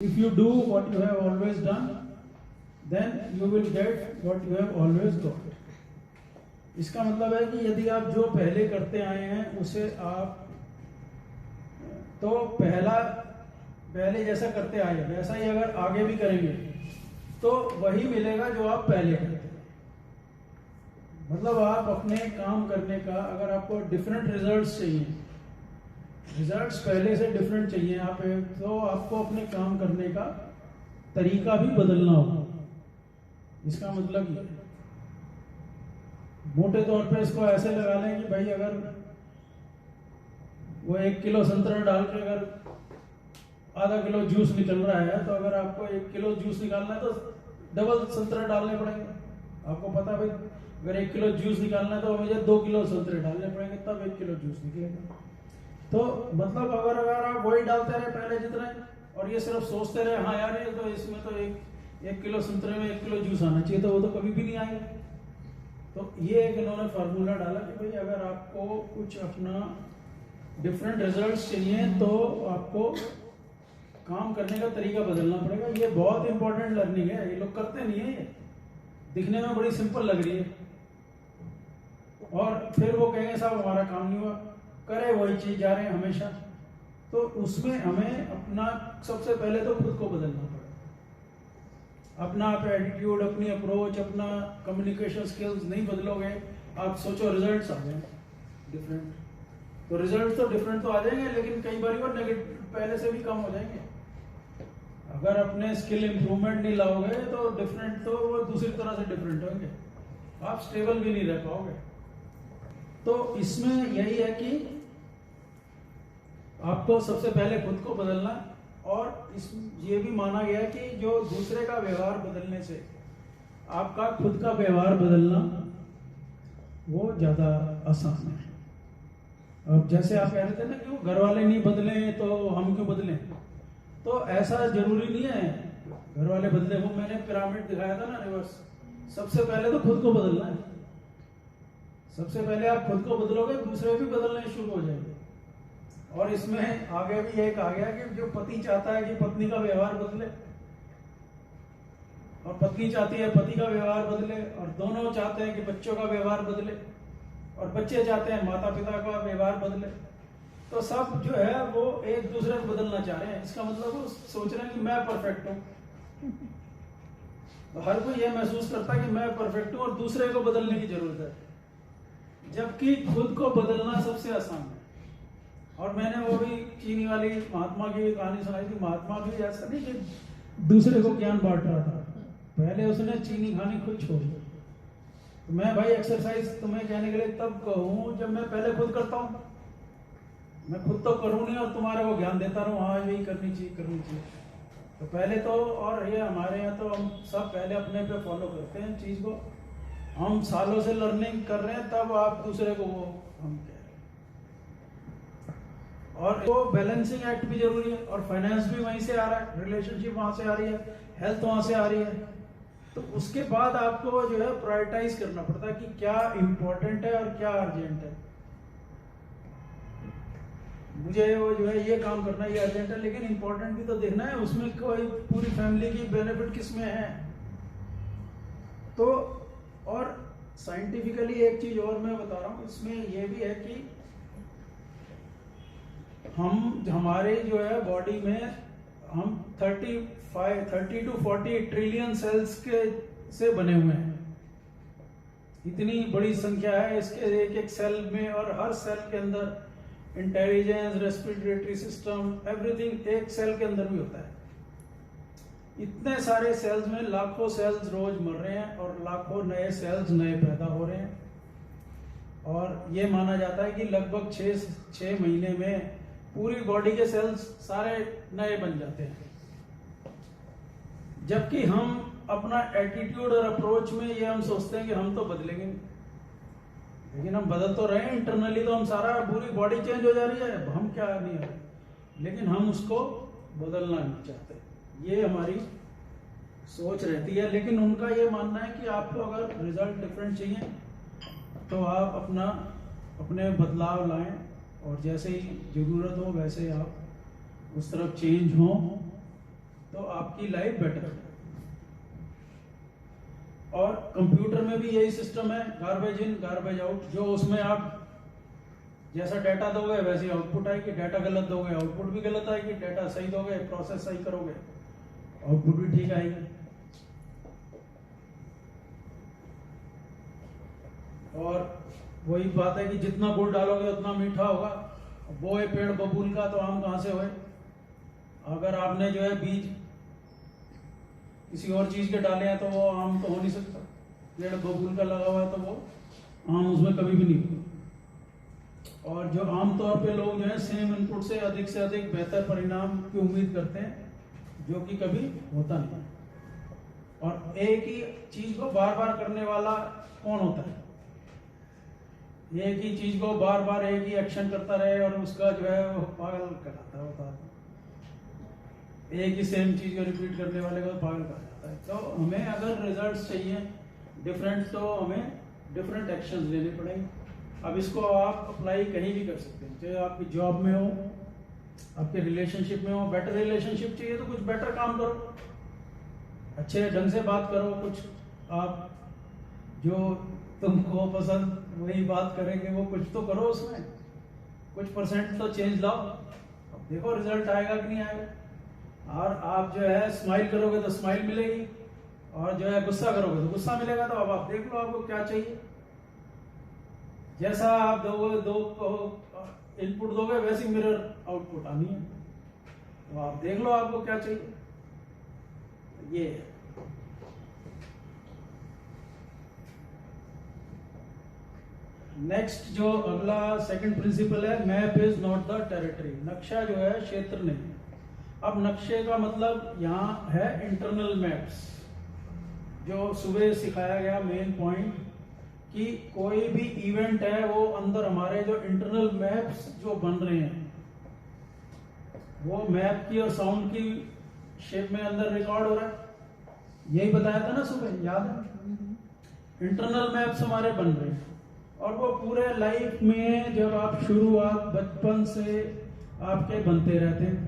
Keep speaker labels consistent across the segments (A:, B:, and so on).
A: If you do what you have always done, then you will get what you have always got. इसका मतलब है कि यदि आप जो पहले करते आए हैं उसे आप तो पहले जैसा करते आए वैसा ही अगर आगे भी करेंगे तो वही मिलेगा जो आप पहले करते हैं। मतलब आप अपने काम करने का अगर आपको डिफरेंट रिजल्ट्स चाहिए, रिजल्ट्स पहले से डिफरेंट चाहिए आप, तो आपको अपने काम करने का तरीका भी बदलना होगा। इसका मतलब ये मोटे तौर पे इसको ऐसे लगा लें कि भाई अगर वो 1 किलो संतरा डाल के अगर आधा किलो जूस निकल रहा है, तो अगर आपको 1 किलो जूस निकालना है तो डबल संतरा डालने पड़ेंगे। आपको पता भाई अगर 1 किलो जूस निकालना है तो मुझे 2 किलो संतरे डालने पड़ेंगे, तब 1 किलो जूस निकलेगा। तो मतलब अगर आप वही डालते रहे पहले जितने, और ये सिर्फ सोचते रहे हाँ यार ये तो इसमें तो एक किलो संतरे में 1 किलो जूस आना चाहिए, तो वो तो कभी भी नहीं आएगा। तो ये एक इन्होंने फार्मूला डाला कि भाई अगर आपको कुछ अपना डिफरेंट रिजल्ट्स चाहिए तो आपको काम करने का तरीका बदलना पड़ेगा। ये बहुत इंपॉर्टेंट लर्निंग है, ये लोग करते नहीं है। ये दिखने में बड़ी सिंपल लग रही है और फिर वो कहेंगे साहब हमारा काम नहीं हुआ, करे वही चीज जा रहे हैं हमेशा। तो उसमें हमें अपना सबसे पहले तो खुद को बदलना पड़ेगा। अपना आप एटीट्यूड, अपनी अप्रोच, अपना कम्युनिकेशन स्किल्स नहीं बदलोगे, आप सोचो रिजल्ट्स आ जाए डिफरेंट, तो रिजल्ट तो डिफरेंट तो आ जाएंगे, लेकिन कई बार वो नेगेटिव पहले से भी कम हो जाएंगे। अगर अपने स्किल इंप्रूवमेंट नहीं लाओगे तो डिफरेंट तो वो दूसरी तरह से डिफरेंट होंगे, आप स्टेबल भी नहीं रह पाओगे। तो इसमें यही है कि आपको सबसे पहले खुद को बदलना, और ये भी माना गया कि जो दूसरे का व्यवहार बदलने से आपका खुद का व्यवहार बदलना वो ज्यादा आसान है। अब जैसे आप कह रहे थे ना कि वो घर वाले नहीं बदले तो हम क्यों बदलें, तो ऐसा जरूरी नहीं है घर वाले बदले। वो मैंने पिरामिड दिखाया था ना रिवर्स, सबसे पहले तो खुद को बदलना है। सबसे पहले आप खुद को बदलोगे, दूसरे भी बदलने शुरू हो जाएंगे। और इसमें आगे भी एक आ गया कि जो पति चाहता है कि पत्नी का व्यवहार बदले, और पत्नी चाहती है पति का व्यवहार बदले, और दोनों चाहते हैं कि बच्चों का व्यवहार बदले, और बच्चे चाहते हैं माता पिता का व्यवहार बदले। तो सब जो है वो एक दूसरे को बदलना चाह रहे हैं। इसका मतलब वो सोच रहे हैं कि मैं परफेक्ट हूं। तो हर कोई ये महसूस करता है कि मैं परफेक्ट हूं और दूसरे को बदलने की जरूरत है, जबकि खुद को बदलना सबसे आसान है। और मैंने वो भी चीनी वाली महात्मा की कहानी सुनाई थी। महात्मा भी ऐसा नहीं कि दूसरे को ज्ञान बांट रहा था, पहले उसने चीनी खानी खुद छोड़ दी। तो मैं भाई एक्सरसाइज तुम्हें कहने के लिए तब कहूँ जब मैं पहले खुद करता हूँ। मैं खुद तो करूँ नहीं और तुम्हारे को ज्ञान देता रहूँ हाँ यही करनी चाहिए। तो पहले तो, और ये हमारे यहाँ तो हम सब पहले अपने पे फॉलो करते हैं चीज को, हम सालों से लर्निंग कर रहे हैं, तब आप दूसरे को वो हम कह रहे हैं। और वो बैलेंसिंग एक्ट भी जरूरी है, और फाइनेंस भी वहीं से आ रहा है, रिलेशनशिप वहां से आ रही है, हेल्थ वहां से आ रही है। तो उसके बाद आपको जो है प्रायोरिटाइज करना पड़ता है कि क्या इंपॉर्टेंट है और क्या अर्जेंट है। मुझे वो जो है ये काम करना ये अर्जेंट है, लेकिन इंपॉर्टेंट भी तो देखना है, उसमें कोई पूरी फैमिली की बेनिफिट किसमें है। तो और साइंटिफिकली एक चीज और मैं बता रहा हूँ, इसमें ये भी है कि हमारे जो है बॉडी में हम 30 to 40 ट्रिलियन सेल्स के से बने हुए हैं। इतनी बड़ी संख्या है इसके एक एक सेल में, और हर सेल के अंदर इंटेलिजेंस, रेस्पिरेटरी सिस्टम, एवरीथिंग एक सेल के अंदर भी होता है। इतने सारे सेल्स में लाखों सेल्स रोज मर रहे हैं और लाखों नए सेल्स नए पैदा हो रहे हैं। और ये माना जाता है कि लगभग 6 महीने में पूरी बॉडी के सेल्स सारे नए बन जाते हैं। जबकि हम अपना एटीट्यूड और अप्रोच में ये हम सोचते हैं कि हम तो बदलेंगे नहीं, लेकिन हम बदल तो रहे हैं इंटरनली, तो हम सारा पूरी बॉडी चेंज हो जा रही है, हम क्या नहीं है, लेकिन हम उसको बदलना नहीं चाहते। ये हमारी सोच रहती है। लेकिन उनका ये मानना है कि आपको अगर रिजल्ट डिफरेंट चाहिए तो आप अपने बदलाव लाएं, और जैसे ही जरूरत हो वैसे आप उस तरफ चेंज हो। तो आपकी लाइफ बेटर है। और कंप्यूटर में भी यही सिस्टम है, गार्बेज इन गार्बेज आउट। जो उसमें आप जैसा डाटा दोगे वैसी आउटपुट आएगी, डाटा गलत दोगे आउटपुट भी गलत आएगी, डाटा सही दोगे प्रोसेस सही करोगे आउटपुट भी ठीक आएगी। और वही बात है कि जितना गुड़ डालोगे उतना मीठा होगा। वो है पेड़ बबूल का तो आम कहाँ से होए? अगर आपने जो है बीज किसी और चीज के डाले हैं तो वो आम तो हो नहीं सकता। पेड़ बबूल का लगा हुआ है तो वो आम उसमें कभी भी नहीं होगा। और जो आमतौर पे लोग जो है सेम इनपुट से अधिक बेहतर परिणाम की उम्मीद करते हैं, जो कि कभी होता नहीं। और एक ही चीज को बार बार करने वाला कौन होता है? एक ही चीज को बार बार एक ही एक्शन करता रहे और उसका जो है वो पागल कहलाता है। एक ही सेम चीज को रिपीट करने वाले को पागल कहा जाता है। तो हमें अगर रिजल्ट्स चाहिए डिफरेंट तो हमें डिफरेंट एक्शंस लेने पड़ेंगे। अब इसको आप अप्लाई कहीं भी कर सकते हैं, चाहे आपकी जॉब में हो, आपके रिलेशनशिप में हो। बेटर रिलेशनशिप चाहिए तो कुछ बेटर काम करो, अच्छे ढंग से बात करो। कुछ आप जो तुमको पसंद वही बात करेंगे, वो कुछ तो करो, उसमें कुछ परसेंट तो चेंज लाओ। अब देखो रिजल्ट आएगा कि नहीं आएगा। और आप जो है स्माइल करोगे तो स्माइल मिलेगी, और जो है गुस्सा करोगे तो गुस्सा मिलेगा। तो अब आप देख लो आपको क्या चाहिए। जैसा आप दो इनपुट दोगे वैसी मिरर आउटपुट आनी है। तो आप देख लो आपको क्या चाहिए। ये नेक्स्ट जो अगला सेकंड प्रिंसिपल है, map is not the territory. नक्शा जो है क्षेत्र नहीं। अब नक्शे का मतलब यहाँ है इंटरनल मैप्स, जो सुबह सिखाया गया मेन पॉइंट कि कोई भी इवेंट है वो अंदर हमारे जो इंटरनल मैप्स जो बन रहे हैं वो मैप की और साउंड की शेप में अंदर रिकॉर्ड हो रहा है। यही बताया था ना सुबह, याद है? इंटरनल मैप्स हमारे बन रहे हैं और वो पूरे लाइफ में जब आप शुरुआत बचपन से आपके बनते रहते हैं।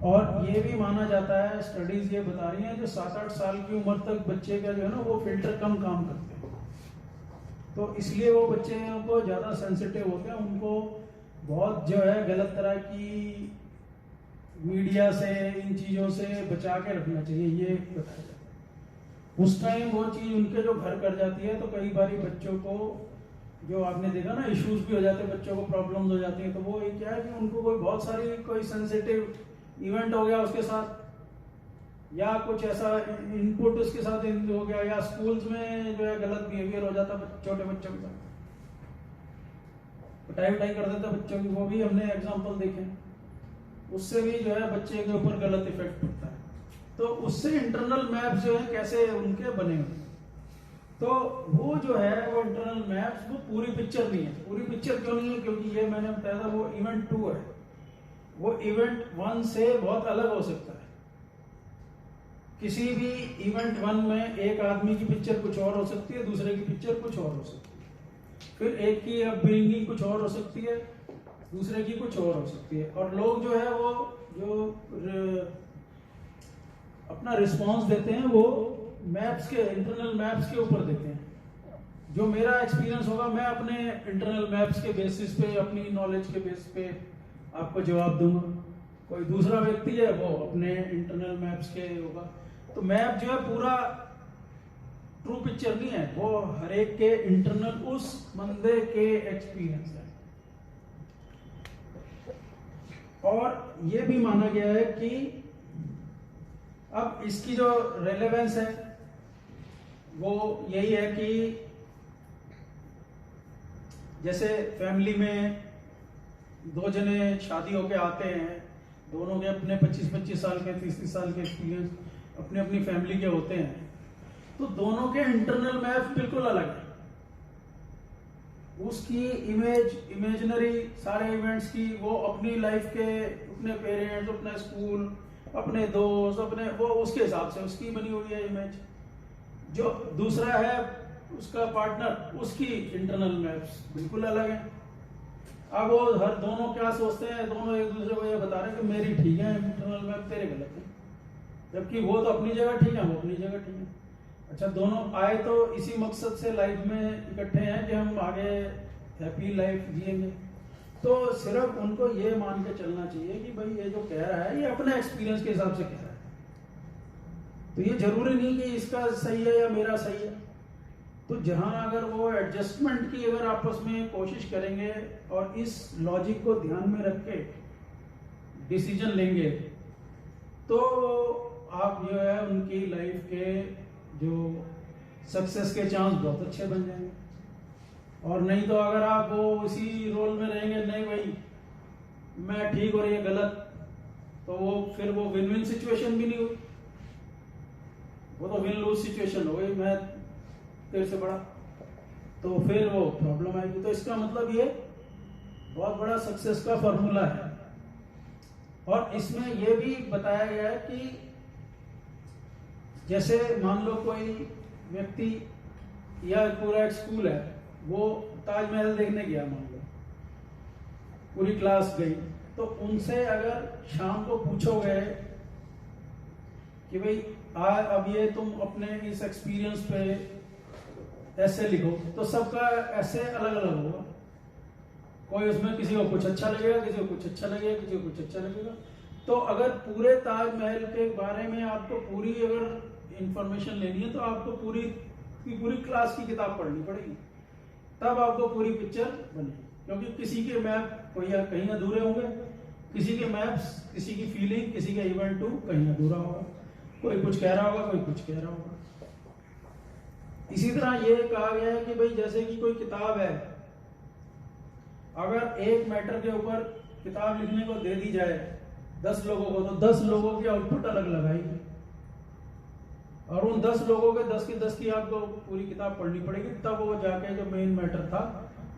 A: और ये भी माना जाता है, स्टडीज ये बता रही हैं, जो 7-8 साल की उम्र तक बच्चे का जो है ना वो फिल्टर कम काम करते हैं। तो इसलिए वो बच्चे को ज्यादा सेंसिटिव होते हैं। उनको बहुत जो है गलत तरह की मीडिया से, इन चीजों से बचा के रखना चाहिए, ये बताया जाता है। उस टाइम वो चीज उनके जो घर कर जाती है तो कई बार बच्चों को, जो आपने देखा ना, इश्यूज भी हो जाते हैं, बच्चों को प्रॉब्लम्स हो जाती है। तो वो क्या है कि उनको कोई बहुत सारी कोई सेंसिटिव इवेंट हो गया उसके साथ, या कुछ ऐसा इनपुट उसके साथ हो गया, या स्कूल्स में जो है गलत बिहेवियर हो जाता छोटे बच्चों के साथ, पिटाई कर देता बच्चों की। वो भी हमने एग्जांपल देखे। उससे भी जो है बच्चे के ऊपर गलत इफेक्ट पड़ता है। तो उससे इंटरनल मैप जो है कैसे उनके बने हुए, तो वो जो है वो इंटरनल मैप्स वो पूरी पिक्चर नहीं है। पूरी पिक्चर क्यों नहीं है? क्योंकि ये मैंने बताया था वो इवेंट 2 है, वो इवेंट 1 से बहुत अलग हो सकता है। किसी भी इवेंट 1 में एक आदमी की पिक्चर कुछ और हो सकती है, दूसरे की पिक्चर कुछ और हो सकती है, फिर एक की अपब्रिंगिंग कुछ और हो सकती है, दूसरे की कुछ और हो सकती है। और लोग जो है वो जो अपना रिस्पांस देते हैं वो मैप्स के, इंटरनल मैप्स के ऊपर देते हैं। जो मेरा एक्सपीरियंस होगा मैं अपने इंटरनल मैप्स के बेसिस पे, अपनी नॉलेज के बेस पे आपको जवाब दूंगा। कोई दूसरा व्यक्ति है वो अपने इंटरनल मैप्स के होगा। तो मैप जो है पूरा ट्रू पिक्चर नहीं है, वो हर एक के इंटरनल उस बंदे के एक्सपीरियंस है। और ये भी माना गया है कि अब इसकी जो रेलेवेंस है वो यही है कि जैसे फैमिली में 2 जने शादी होके आते हैं, दोनों के अपने 25-25 साल के, 30-30 साल के एक्सपीरियंस अपने अपनी फैमिली के होते हैं। तो दोनों के इंटरनल मैप बिल्कुल अलग है। उसकी इमेजिनरी सारे इवेंट्स की, वो अपनी लाइफ के, अपने पेरेंट्स, अपने स्कूल, अपने दोस्त, अपने वो उसके हिसाब से उसकी बनी हुई है इमेज। जो दूसरा है उसका पार्टनर, उसकी इंटरनल मैप्स बिल्कुल अलग है। अब वो हर दोनों क्या सोचते हैं, दोनों एक दूसरे को ये बता रहे हैं कि मेरी ठीक है इंटरनल मैप, तेरे गलत है। जबकि वो तो अपनी जगह ठीक है, वो अपनी जगह ठीक है। अच्छा, दोनों आए तो इसी मकसद से लाइफ में इकट्ठे हैं कि हम आगे हैप्पी लाइफ जिएंगे। तो सिर्फ उनको ये मान के चलना चाहिए कि भाई ये जो कह रहा है ये अपने एक्सपीरियंस के हिसाब से कह रहा है, तो ये जरूरी नहीं कि इसका सही है या मेरा सही है। तो जहां अगर वो एडजस्टमेंट की अगर आपस में कोशिश करेंगे और इस लॉजिक को ध्यान में रख के डिसीजन लेंगे, तो आप जो है उनकी लाइफ के जो सक्सेस के चांस बहुत अच्छे बन जाएंगे। और नहीं तो अगर आप वो इसी रोल में रहेंगे, नहीं भाई मैं ठीक और ये गलत, तो वो फिर वो विन विन सिचुएशन भी नहीं हुई, वो तो विन लूज सिचुएशन हो गई, मैं तेरे से बड़ा, तो फिर वो प्रॉब्लम आएगी। तो इसका मतलब ये बहुत बड़ा सक्सेस का फॉर्मूला है। और इसमें ये भी बताया गया है कि जैसे मान लो कोई व्यक्ति या पूरा एक स्कूल है, वो ताजमहल देखने गया, मान लो पूरी क्लास गई, तो उनसे अगर शाम को पूछोगे कि भाई अब ये तुम अपने इस एक्सपीरियंस पे ऐसे लिखो, तो सबका ऐसे अलग अलग होगा। कोई उसमें किसी को कुछ अच्छा लगेगा, किसी को कुछ अच्छा लगेगा, किसी को कुछ अच्छा लगेगा। तो अगर पूरे ताजमहल के बारे में आपको पूरी अगर इंफॉर्मेशन लेनी है, तो आपको पूरी क्लास की किताब पढ़नी पड़ेगी, तब आपको पूरी पिक्चर बनेगी। क्योंकि किसी के मैप कोई कहीं अधूरे होंगे, किसी के मैप्स, किसी की फीलिंग, किसी का इवेंट टू कहीं अधूरा होगा, कोई कुछ कह रहा होगा, कोई कुछ कह रहा होगा। इसी तरह ये कहा गया है कि भाई जैसे कि कोई किताब है, अगर एक मैटर के ऊपर किताब लिखने को दे दी जाए 10 लोगों को, तो 10 लोगों की आउटपुट अलग लगाएगी, और उन 10 लोगों के 10 की 10 की आपको पूरी किताब पढ़नी पड़ेगी, तब वो जाके जो मेन मैटर था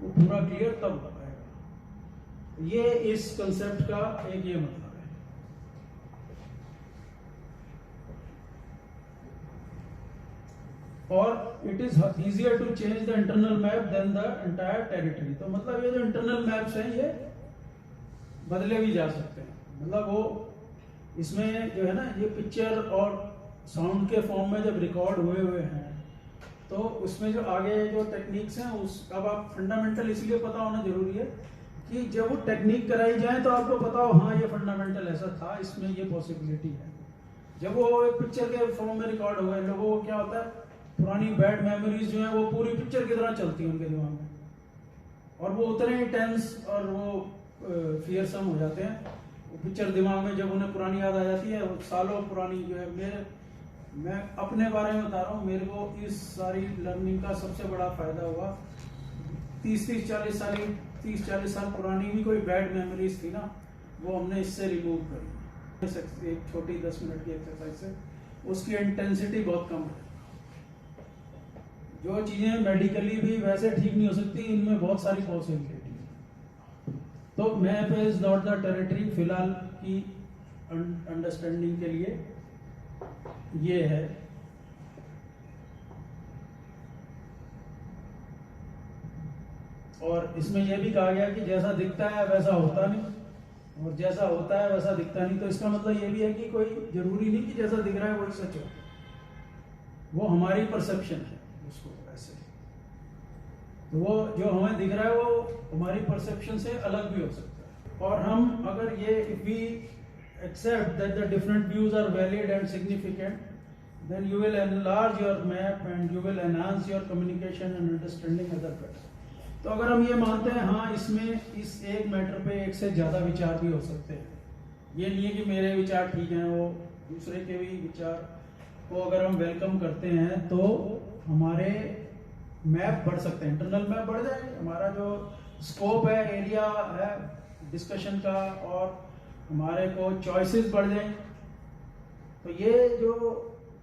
A: वो पूरा क्लियर तब हो पाएगा। ये इस कंसेप्ट का एक ये मतलब है। और it is easier to change the internal map than the entire territory. तो मतलब ये जो इंटरनल मैप्स हैं ये बदले भी जा सकते हैं। मतलब वो इसमें जो है ना, ये पिक्चर और साउंड के फॉर्म में जब रिकॉर्ड हुए हैं, तो उसमें जो आगे जो टेक्निक्स हैं, उस अब आप फंडामेंटल इसलिए पता होना जरूरी है कि जब वो टेक्निक कराई जाए तो आपको पता हो हाँ ये फंडामेंटल ऐसा था, इसमें ये पॉसिबिलिटी है। जब वो एक पिक्चर के फॉर्म में रिकॉर्ड हुए, लोगों को क्या होता है, पुरानी बैड मेमोरीज जो है वो पूरी पिक्चर की तरह चलती है उनके दिमाग में, और वो उतने ही टेंस और वो फियरसम हो जाते हैं। वो पिक्चर दिमाग में जब उन्हें पुरानी याद आ जाती है, वो सालों पुरानी जो है। मैं अपने बारे में बता रहा हूँ, मेरे को इस सारी लर्निंग का सबसे बड़ा फायदा हुआ 30-40 साल पुरानी भी कोई बैड मेमोरीज थी ना, वो हमने इससे रिमूव करी। एक छोटी 10 मिनट की एक्सरसाइज से उसकी इंटेंसिटी बहुत कम है। जो चीजें मेडिकली भी वैसे ठीक नहीं हो सकती, इनमें बहुत सारी पॉसिबिलिटी है। तो map is not the territory, फिलहाल की अंडरस्टैंडिंग के लिए ये है। और इसमें यह भी कहा गया कि जैसा दिखता है वैसा होता नहीं, और जैसा होता है वैसा दिखता नहीं। तो इसका मतलब ये भी है कि कोई जरूरी नहीं कि जैसा दिख रहा है वही सच हो, वो हमारी परसेप्शन है उसको ऐसे। तो वो जो हमें दिख रहा है वो हमारी परसेप्शन से अलग भी हो सकता है। और हम अगर ये if we accept that the different views are valid and significant, then you will enlarge your map and you will enhance your communication and understanding other better. तो अगर हम ये मानते हैं हाँ इसमें इस एक मैटर पे एक से ज़्यादा विचार भी हो सकते हैं, ये नहीं है कि मेरे विचार ठीक हैं, वो दूसरे के भी विचार को अगर हम वेलकम करते हैं तो हमारे मैप बढ़ सकते हैं, इंटरनल मैप बढ़ जाएंगे, हमारा जो स्कोप है, एरिया है डिस्कशन का, और हमारे को चॉइसेस बढ़ जाएंगे। तो ये जो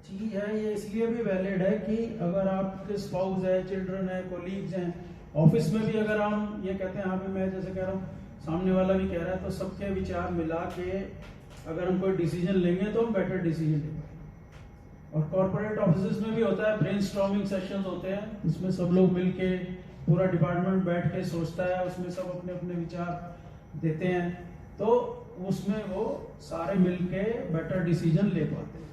A: चीज है ये इसलिए भी वैलिड है कि अगर आपके स्पाउस है, चिल्ड्रन है, कोलीग्स हैं, ऑफिस में भी अगर हम ये कहते हैं, हाँ भी मैं जैसे कह रहा हूँ, सामने वाला भी कह रहा है, तो सबके विचार मिला के अगर हम कोई डिसीजन लेंगे तो हम बेटर डिसीजन ले पाएंगे। और कॉर्पोरेट ऑफिस में भी होता है, ब्रेनस्टॉर्मिंग सेशंस होते हैं, उसमें सब लोग मिलके पूरा डिपार्टमेंट बैठ के सोचता है, उसमें सब अपने अपने विचार देते हैं, तो उसमें वो सारे मिलके बेटर डिसीजन ले पाते हैं।